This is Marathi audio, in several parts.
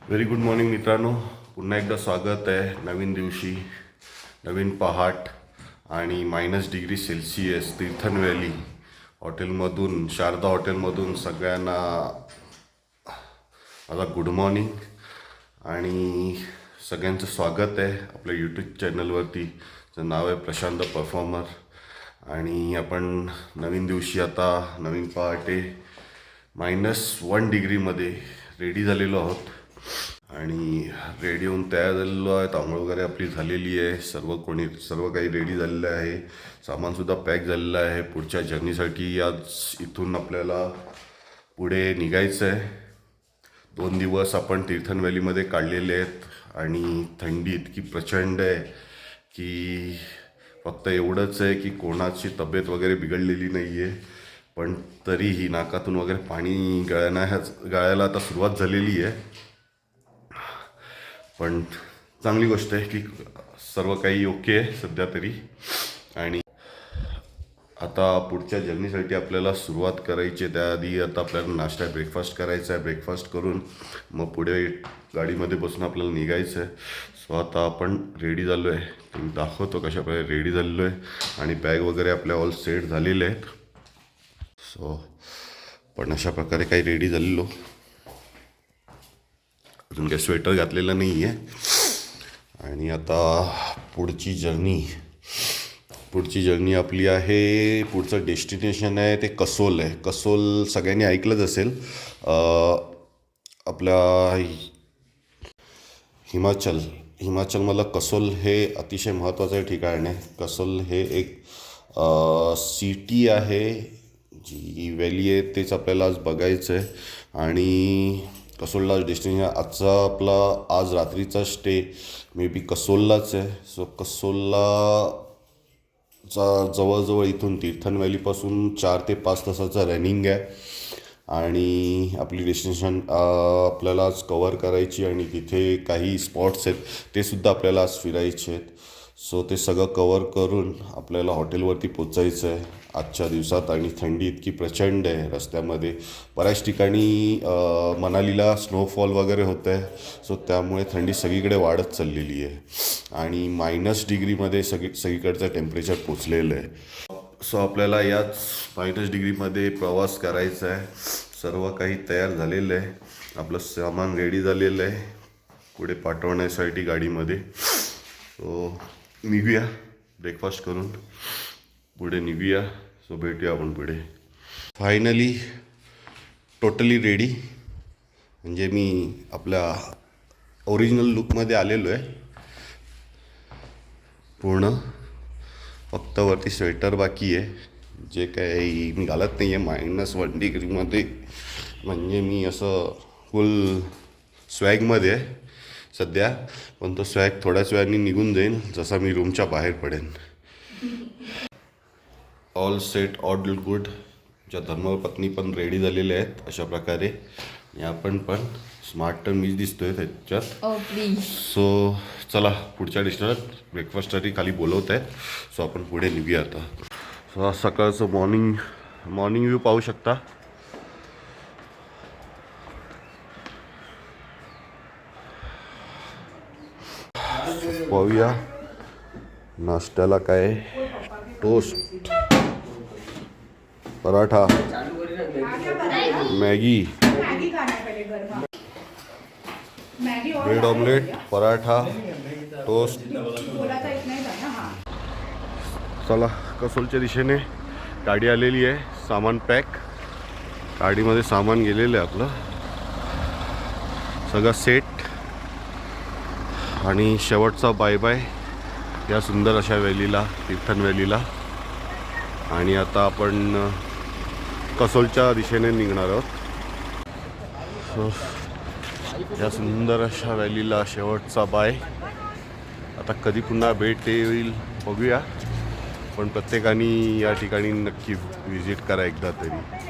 व्हेरी गुड मॉर्निंग मित्रांनो. पुन्हा एकदा स्वागत आहे नवीन दिवशी, नवीन पहाट आणि -डिग्री सेल्सिअस तीर्थन व्हॅली हॉटेलमधून, शारदा हॉटेलमधून सगळ्यांना माझा गुड मॉर्निंग आणि सगळ्यांचं स्वागत आहे आपल्या यूट्यूब चॅनलवरती. ज्याचं नाव आहे प्रशांत परफॉर्मर. आणि आपण नवीन दिवशी आता नवीन पहाटे -1 डिग्रीमध्ये रेडी झालेलो आहोत आणि रेडी होऊन तयार झालेलो आहे. आंघोळ वगैरे आपली झालेली आहे. सर्व काही रेडी झालेलं आहे. सामानसुद्धा पॅक झालेलं आहे. पुढच्या जर्नीसाठी आज इथून आपल्याला पुढे निघायचं आहे. 2 दिवस आपण तीर्थन व्हॅलीमध्ये काढलेले आहेत आणि थंडी इतकी प्रचंड आहे की फक्त एवढंच आहे की कोणाची तब्येत वगैरे बिघडलेली नाही आहे, पण तरीही नाकातून वगैरे पाणी गळायला आता सुरुवात झालेली आहे. पण चांगली गोष्ट आहे की सर्व काही ओके आहे सध्या तरी. आणि आता पुढच्या जर्नीसाठी आपल्याला सुरुवात करायची आहे. त्याआधी आता आपल्याला नाश्ता ब्रेकफास्ट करायचा आहे. ब्रेकफास्ट करून मग पुढे गाडीमध्ये बसून आपल्याला निघायचं आहे. सो आता आपण रेडी झालो आहे. मी दाखवतो कशाप्रकारे रेडी झालेलो आहे आणि बॅग वगैरे आपल्या ऑल सेट झालेले आहेत. सो पण अशा प्रकारे काही रेडी झालेलो. अजून काही स्वेटर घातलेलं नाही आहे. आणि आता पुढची जर्नी आपली आहे. पुढचं डेस्टिनेशन आहे ते कसोल आहे. कसोल सगळ्यांनी ऐकलंच असेल. आपल्या हिमाचलमधलं कसोल हे अतिशय महत्त्वाचं ठिकाण आहे. कसोल हे एक सिटी आहे. जी व्हॅली आहे तेच आपल्याला आज बघायचं आहे. आणि कसोलला डेस्टिनेशन आज रात्रीचा स्टे मे बी कसोललाच आहे. सो जवळजवळ इथून तीर्थन व्हॅलीपासून 4 ते 5 तासाचा रनिंग आहे. आणि आपली डेस्टिनेशन आपल्याला आज कवर करायची आणि तिथे काही स्पॉट्स आहेत ते सुद्धा आपल्याला आज फिरायचे आहेत. सो ते सगळं कवर करून आपल्याला हॉटेलवरती पोचायचं आहे आजच्या दिवसात. आणि थंडी इतकी प्रचंड आहे रस्त्यामध्ये. बऱ्याच ठिकाणी मनालीला स्नोफॉल वगैरे होतं आहे. सो त्यामुळे थंडी सगळीकडे वाढत चाललेली आहे आणि -डिग्रीमध्ये सगळीकडचं टेम्परेचर पोचलेलं आहे. सो आपल्याला याच -डिग्रीमध्ये प्रवास करायचा आहे. सर्व काही तयार झालेलं आहे. आपलं सामान रेडी झालेलं आहे पुढे पाठवण्यासाठी गाडीमध्ये. सो निघूया ब्रेकफास्ट करून पुढे निघूया. सो भेटूया आपण पुढे. Finally totally ready. म्हणजे मी आपल्या ओरिजिनल लुकमध्ये आलेलो आहे पूर्ण. फक्त वरती स्वेटर बाकी आहे, जे काही मी घालत नाही आहे -1 डिग्रीमध्ये. म्हणजे मी असं फुल स्वॅगमध्ये आहे सध्या. पण तो स्वॅग थोड्याच वेळाने निघून जाईल जसा मी रूमच्या बाहेर पडेन. All set, all good. ज्या धर्मपत्नी पण रेडी झालेल्या आहेत अशा प्रकारे. आणि आपण पण स्मार्ट तर मीच दिसतोय त्याच्यात. सो चला पुढच्या डेस्टिनेशनला ब्रेकफास्टसाठी खाली बोलवत आहेत. सो आपण पुढे निघूया आता. सो सकाळचं मॉर्निंग व्ह्यू पाहू शकता. पाहूया नाश्त्याला काय. Toast, paratha, Maggi, bread omelette, paratha, toast. चला कसोलच्या दिशेने गाडी आलेली आहे. सामान पॅक गाडीमध्ये सामान गेलेलं आहे आपलं सगळं सेट. आणि शेवटचा बाय बाय या सुंदर अशा व्हॅलीला, तीर्थन व्हॅलीला. आणि आता आपण कसोलच्या दिशेने निघणार आहोत. सो या सुंदर अशा व्हॅलीला शेवटचा बाय. आता कधी पुन्हा भेट येईल बघूया. पण प्रत्येकाने या ठिकाणी नक्की व्हिजिट करा एकदा तरी.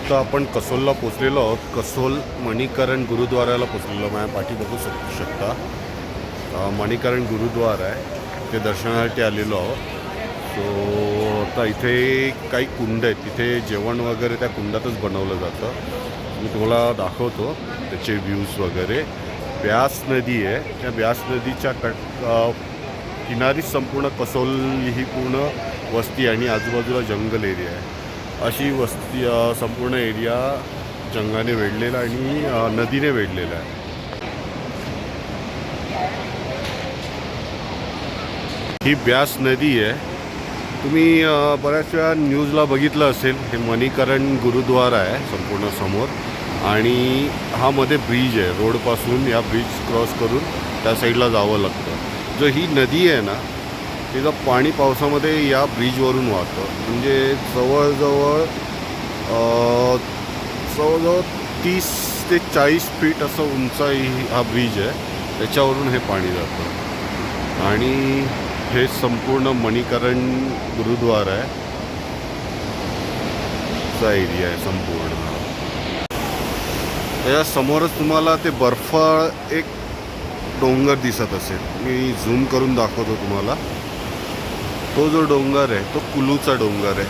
आत्ता आपण कसोलला पोचलेलो आहोत. कसोल मणिकरण गुरुद्वाराला पोचलेलो. माझ्या पाठी बघू शकता मणिकरण गुरुद्वार आहे, ते दर्शनासाठी आलेलो आहोत. सो आता इथे काही कुंड आहेत, तिथे जेवण वगैरे त्या कुंडातच बनवलं जातं. मी तुम्हाला दाखवतो त्याचे व्ह्यूज वगैरे. ब्यास नदी आहे, त्या ब्यास नदीच्या किनारीच संपूर्ण कसोल ही पूर्ण वस्ती आणि आजूबाजूला जंगल एरिया आहे. अशी वस्ती संपूर्ण एरिया जंगलाने वेढलेला आणि नदीने वेढलेला आहे. ही ब्यास नदी आहे. तुम्ही बऱ्याच वेळा न्यूजला बघितलं असेल. हे मणिकरण गुरुद्वारा आहे संपूर्ण समोर आणि हा मध्ये ब्रिज आहे. रोडपासून या ब्रिज क्रॉस करून त्या साईडला जावं लागतं. जो ही नदी आहे ना, तिचं पाणी पावसामध्ये या ब्रिजवरून वाहतं. म्हणजे जवळजवळ 30 ते 40 फीट असं उंचाई हा ब्रिज आहे, त्याच्यावरून हे पाणी जातं. आणि हे संपूर्ण मणिकरण गुरुद्वारा आहे, चा एरिया आहे संपूर्ण. या समोरच तुम्हाला ते बर्फाळ एक डोंगर दिसत असेल. मी झूम करून दाखवतो तुम्हाला. तो जो डोंगर आहे तो कुलूचा डोंगर आहे.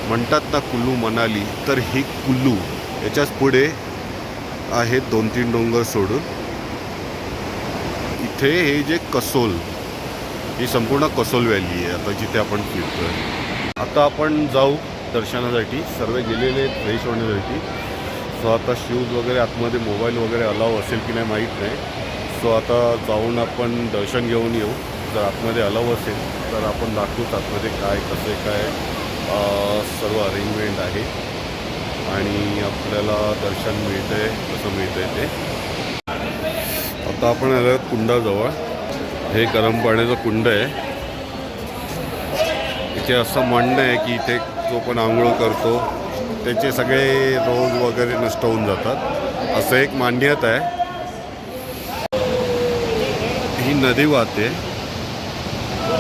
म्हणतात ना कुलू मनाली, तर ही कुलू. याच्याच पुढे आहेत 2-3 डोंगर सोडून इथे हे जे कसोल, ही संपूर्ण कसोल व्हॅली आहे आता जिथे आपण फिरतोय. आता आपण जाऊ दर्शनासाठी. सर्व गेलेले आहेत फ्रेश होण्यासाठी. सो आता शूज वगैरे आतमध्ये, मोबाईल वगैरे अलाव असेल की नाही माहीत नाही. सो आता जाऊन आपण दर्शन घेऊन येऊ. जर आतमध्ये अलाव असेल तर आपण दाखवूच आतमध्ये काय कसे काय सर्व अरेंजमेंट आहे आणि आपल्याला दर्शन मिळतं आहे कसं मिळतं आहे ते. आता आपण आलो कुंडाजवळ. हे गरम पाण्याचं कुंड आहे. इथे असं म्हणणं आहे की इथे जो पण आंघोळ करतो त्याचे सगळे रोग वगैरे नष्ट होऊन जातात, असं एक मान्यता आहे. ही नदी वाहते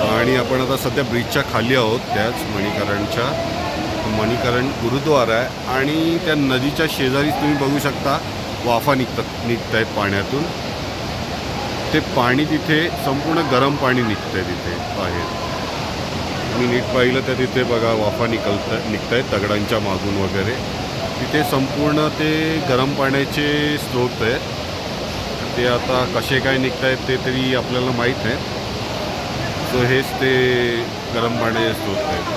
आणि आपण आता सध्या ब्रिजच्या खाली आहोत, त्याच मणिकरण गुरुद्वारा आहे. आणि त्या नदीच्या शेजारीच तुम्ही बघू शकता वाफा निघत आहेत पाण्यातून. ते पाणी तिथे संपूर्ण गरम पाणी निघतं आहे तिथे बाहेर. मी नीट पाहिलं तर तिथे बघा वाफा निघत आहेत दगडांच्या मागून वगैरे. तिथे संपूर्ण ते गरम पाण्याचे स्रोत आहेत. ते आता कसे काय निघत आहेत ते तरी आपल्याला माहीत नाही. सो हेच ते गरम पाण्याचे स्रोत आहेत.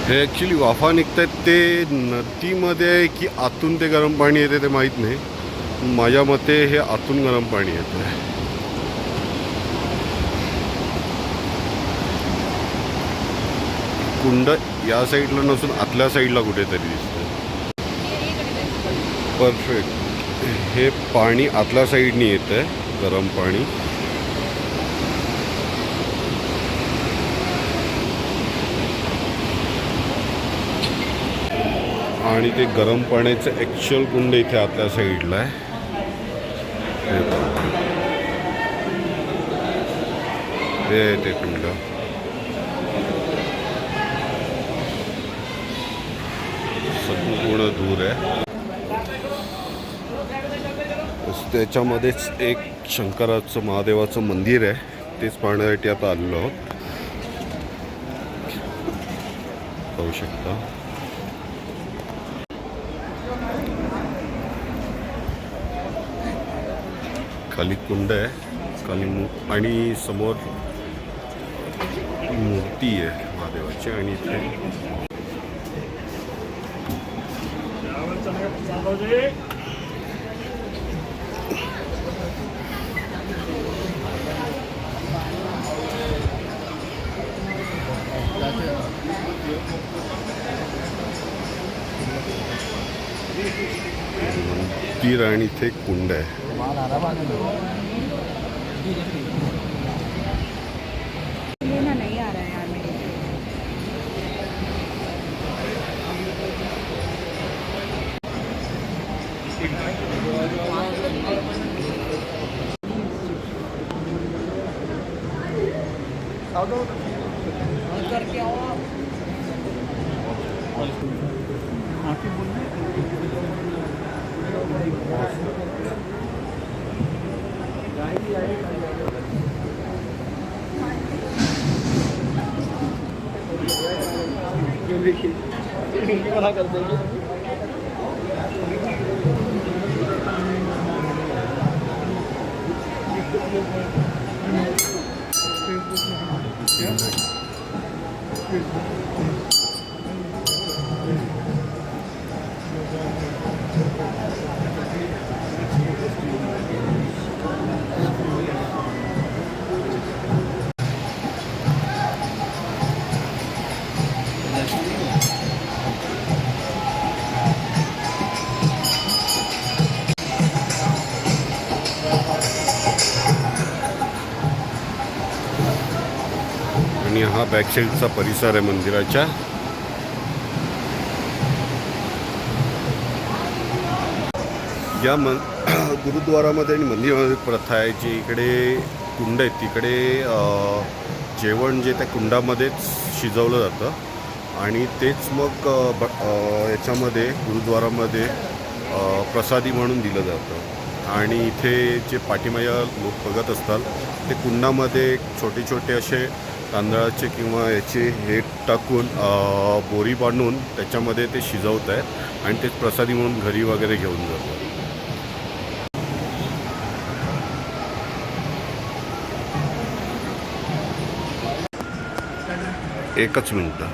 हे ॲक्च्युली वाफा निघत आहेत ते नदीमध्ये की आतून ते गरम पाणी येते ते माहीत नाही. माझ्या मते हे आतून गरम पाणी येतं आहे. कुंड या साईडला नसून आतल्या साईडला कुठेतरी दिसतं. परफेक्ट. हे पाणी आतल्या साईडनी येतं आहे, गरम पाणी. आणि ते गरम पाण्याचं ॲक्च्युअल कुंड इथे आतल्या साईडला आहे. हे ते कुंड संपूर्ण दूर आहे. त्याच्यामध्येच एक शंकराचं महादेवाचं मंदिर आहे, तेच पाहण्यासाठी आता आलेलो आहोत. पाहू शकता खाली कुंड आहे आणि समोर मूर्ती आहे महादेवाची. आणि इथे मंदिर आणि इथे कुंड आहे. लेना नहीं आ रहा है यार मेरे को। करके आओ मना कर देंगे। आणि हा बॅक साईडचा परिसर आहे मंदिराच्या. या गुरुद्वारामध्ये आणि मंदिरामध्ये प्रथा आहे जी इकडे कुंड आहेत तिकडे जेवण जे त्या कुंडामध्येच शिजवलं जातं आणि तेच मग याच्यामध्ये गुरुद्वारामध्ये प्रसादी म्हणून दिलं जातं. आणि इथे जे पाठीमाया लोक बघत असतात ते कुंडामध्ये छोटे छोटे असे तांदळाचे किंवा याचे हे टाकून बोरी बांधून त्याच्यामध्ये ते शिजवत आहेत आणि तेच प्रसादी म्हणून घरी वगैरे घेऊन जातात. एकच मिनटं.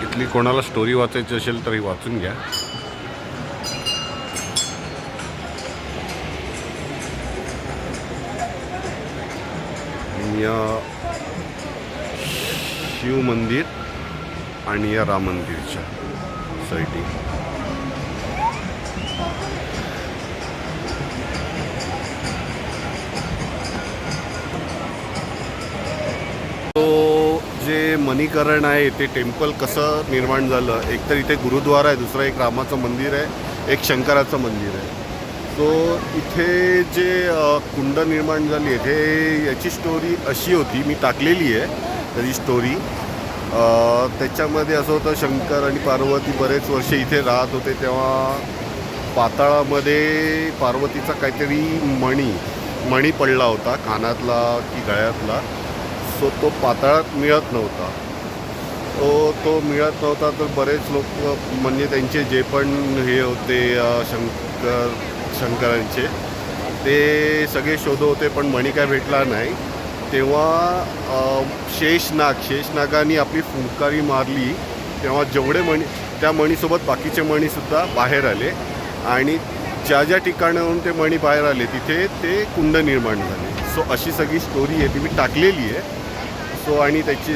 इथली कोणाला स्टोरी वाचायची असेल तरी वाचून घ्या. या शिव मंदिर आणि या राम मंदिरच्या साईडी जे मणिकरण आहे ते टेम्पल कसं निर्माण झालं. एक तर इथे गुरुद्वारा आहे, दुसरं एक रामाचं मंदिर आहे, एक शंकराचं मंदिर आहे. सो इथे जे कुंड निर्माण झाली आहे ते याची स्टोरी अशी होती, मी टाकलेली आहे त्याची स्टोरी. त्याच्यामध्ये असं होतं शंकर आणि पार्वती बरेच वर्ष इथे राहत होते तेव्हा पाताळामध्ये पार्वतीचा काहीतरी मणी पडला होता कानातला की गळ्यातला. सो तो पाताळात मिळत नव्हता. तो मिळत नव्हता तर बरेच लोक म्हणजे त्यांचे जे पण हे होते शंकरांचे ते सगळे शोध होते पण मणी काय भेटला नाही. तेव्हा शेषनागाने आपली फुंकारी मारली तेव्हा जेवढे मणी त्या मणीसोबत बाकीचे मणीसुद्धा बाहेर आले आणि ज्या ज्या ठिकाणाहून ते मणी बाहेर आले तिथे ते कुंड निर्माण झाले. सो अशी सगळी स्टोरी आहे ती मी टाकलेली आहे. सो आणि त्याची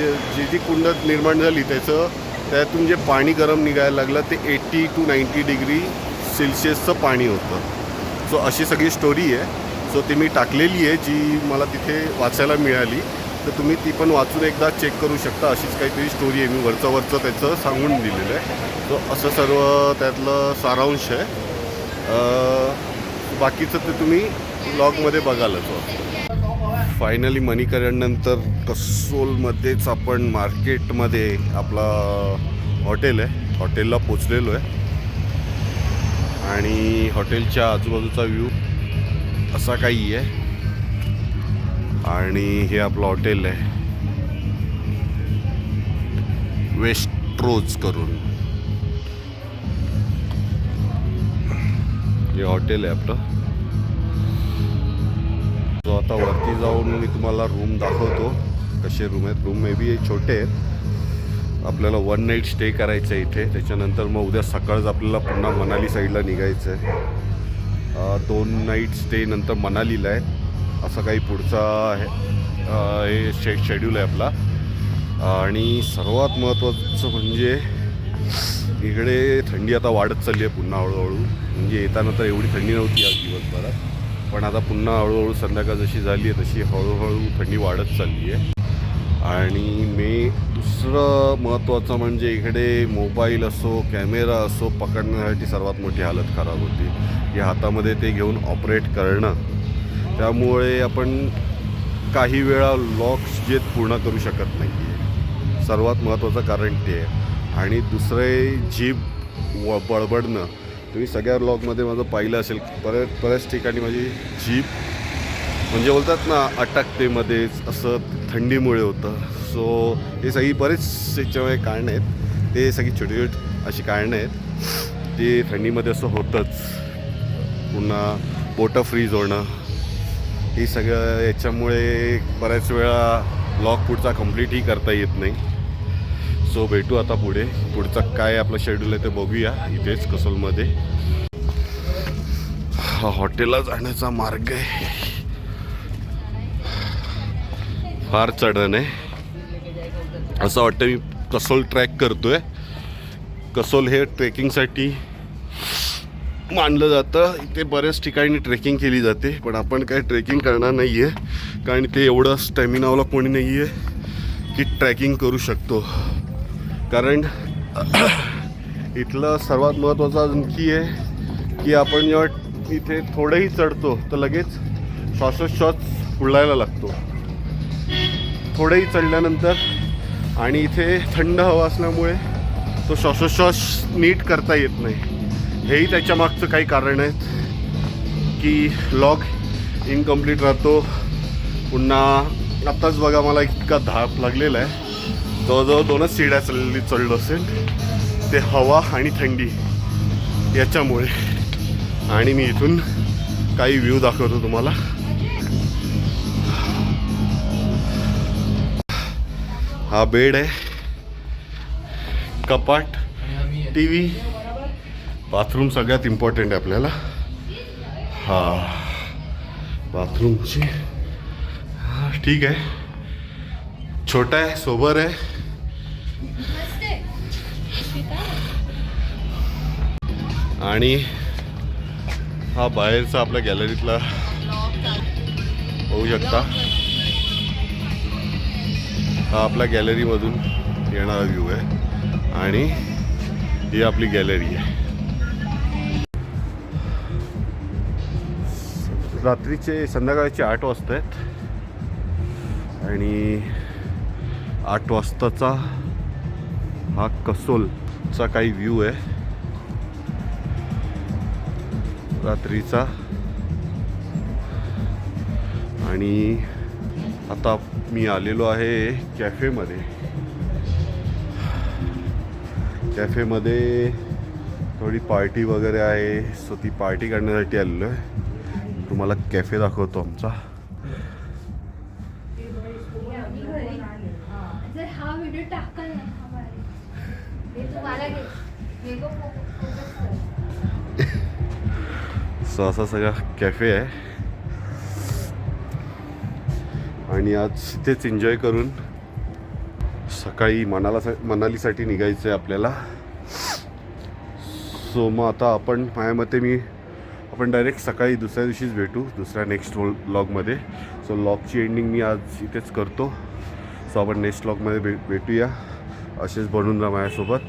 जी कुंड निर्माण झाली त्यातून जे पाणी गरम निघायला लागलं ते 80 to 90 डिग्री सेल्सिअसचं पाणी होतं. सो अशी सगळी स्टोरी आहे. सो ती मी टाकलेली आहे जी मला तिथे वाचायला मिळाली. तर तुम्ही ती पण वाचून एकदा चेक करू शकता. अशीच काहीतरी स्टोरी आहे, मी वरचं त्याचं सांगून दिलेलं आहे. सो असं सर्व त्यातलं सारांश आहे. बाकीचं ते तुम्ही ब्लॉगमध्ये बघालच. फायनली मणिकरणनंतर कसोलमध्येच आपण मार्केटमध्ये आपला हॉटेल आहे, हॉटेलला पोचलेलो आहे आणि हॉटेलच्या आजूबाजूचा व्ह्यू असा काही आहे. आणि हे आपलं हॉटेल आहे वेस्ट्रोज करून. हे हॉटेल आहे आपलं. जो आता वरती जाऊन मी तुम्हाला रूम दाखवतो कसे रूम आहेत. रूम मे बी छोटे आहेत. आपल्याला 1 नाईट स्टे करायचं आहे इथे. त्याच्यानंतर मग उद्या सकाळच आपल्याला पुन्हा मनाली साईडला निघायचं आहे. 2 नाईट स्टे नंतर मनालीला आहे. असं काही पुढचा शेड्यूल आहे आपला. आणि सर्वात महत्त्वाचं म्हणजे इकडे थंडी आता वाढत चालली आहे पुन्हा हळूहळू. म्हणजे येताना तर एवढी थंडी नव्हती आज दिवसभरात, पण आता पुन्हा हळूहळू संध्याकाळ जशी झाली आहे तशी हळूहळू थंडी वाढत चालली आहे. आणि दुसरं महत्त्वाचं म्हणजे इकडे मोबाईल असो कॅमेरा असो पकडण्यासाठी सर्वात मोठी हालत खराब होती. या हातामध्ये ते घेऊन ऑपरेट करणं, त्यामुळे आपण काही वेळा लॉक्स जे पूर्ण करू शकत नाही आहे. सर्वात महत्त्वाचं कारण ते आहे. आणि दुसरे जीभ बडबडणं. तुम्ही सगळ्या व्लॉगमध्ये माझं पाहिलं असेल, बऱ्याच ठिकाणी माझी जीभ म्हणजे बोलतात ना अटकते मध्येच, असं थंडीमुळे होतं. सो हे सगळी बरेच याच्यामुळे कारणं आहेत. ते सगळी छोटी छोटी अशी कारणं आहेत ते थंडीमध्ये असं होतंच. पुन्हा बोटं फ्रीज होणं, हे सगळं याच्यामुळे बऱ्याच वेळा व्लॉग पुढचा कम्प्लीटही करता येत नाही. सो भेटू आता पुढचं काय आपलं शेड्यूल आहे ते बघूया इथेच कसोलमध्ये. हा हॉटेलला जाण्याचा मार्ग आहे. फार चढण आहे. असं वाटतं मी कसोल ट्रॅक करतोय. कसोल हे ट्रेकिंगसाठी मानलं जातं. इथे बऱ्याच ठिकाणी ट्रेकिंग केली जाते, पण आपण काय ट्रेकिंग करणार नाही आहे, कारण ते एवढं स्टॅमिनावाला कोणी नाही आहे की ट्रॅकिंग करू शकतो. कारण इथलं सर्वात महत्त्वाचं आणखी आहे की आपण जेव्हा इथे थोडंही चढतो तर लगेच श्वासोच्छ्वास फुलायला लागतो थोडंही चढल्यानंतर. आणि इथे थंड हवा असल्यामुळे तो श्वासोच्छ्वास नीट करता येत नाही. हेही त्याच्या मागचं काही कारण आहेत की लॉग इनकम्प्लीट राहतो. पुन्हा आत्ताच बघा मला इतका धाप लागलेला आहे. जवळजवळ 2च सीड्या चढलो असेल, ते हवा आणि थंडी याच्यामुळे. आणि मी इथून काही व्ह्यू दाखवतो तुम्हाला. हा बेड आहे, कपाट, टी व्ही, बाथरूम सगळ्यात इम्पॉर्टंट आहे आपल्याला. हा बाथरूमची ठीक आहे, छोटा आहे, सोबर आहे. आणि हा बाहेरचा आपल्या गॅलरीतला होऊ शकता. हा आपल्या गॅलरीमधून येणारा व्ह्यू आहे आणि ही आपली गॅलरी आहे. रात्रीचे संध्याकाळचे 8 वाजता आहेत आणि 8 वाजताचा हा कसोलचा काही व्ह्यू आहे रात्रीचा. आणि आता मी आलेलो आहे कॅफेमध्ये. कॅफेमध्ये थोडी पार्टी वगैरे आहे, सो ती पार्टी करण्यासाठी आलेलो आहे. तुम्हाला कॅफे दाखवतो आमचा. जर हा व्हिडिओ टाकाल ना हे तुम्हाला सो असा सगळा कॅफे आहे आणि आज इथेच एन्जॉय करून सकाळी मनालीसाठी निघायचं आहे आपल्याला. सो मग आता आपण डायरेक्ट सकाळी दुसऱ्या दिवशीच भेटू दुसऱ्या नेक्स्ट व्लॉगमध्ये. सो व्लॉगची एंडिंग मी आज इथेच करतो. सो आपण नेक्स्ट व्लॉगमध्ये भेटूया. असेच बनून राहा माझ्यासोबत.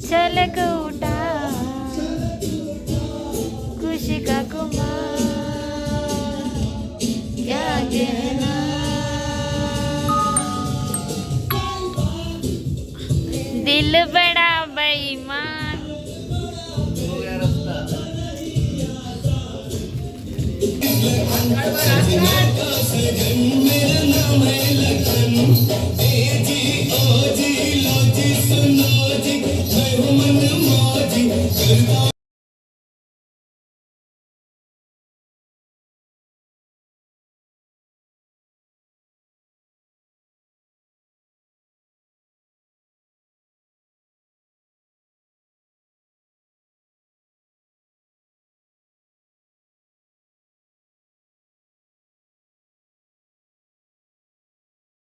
चलक उठा खुशी का कुमार क्या कहना दिल बड़ा बेईमान. मेरा नाम है लखन, ए जी ओ जी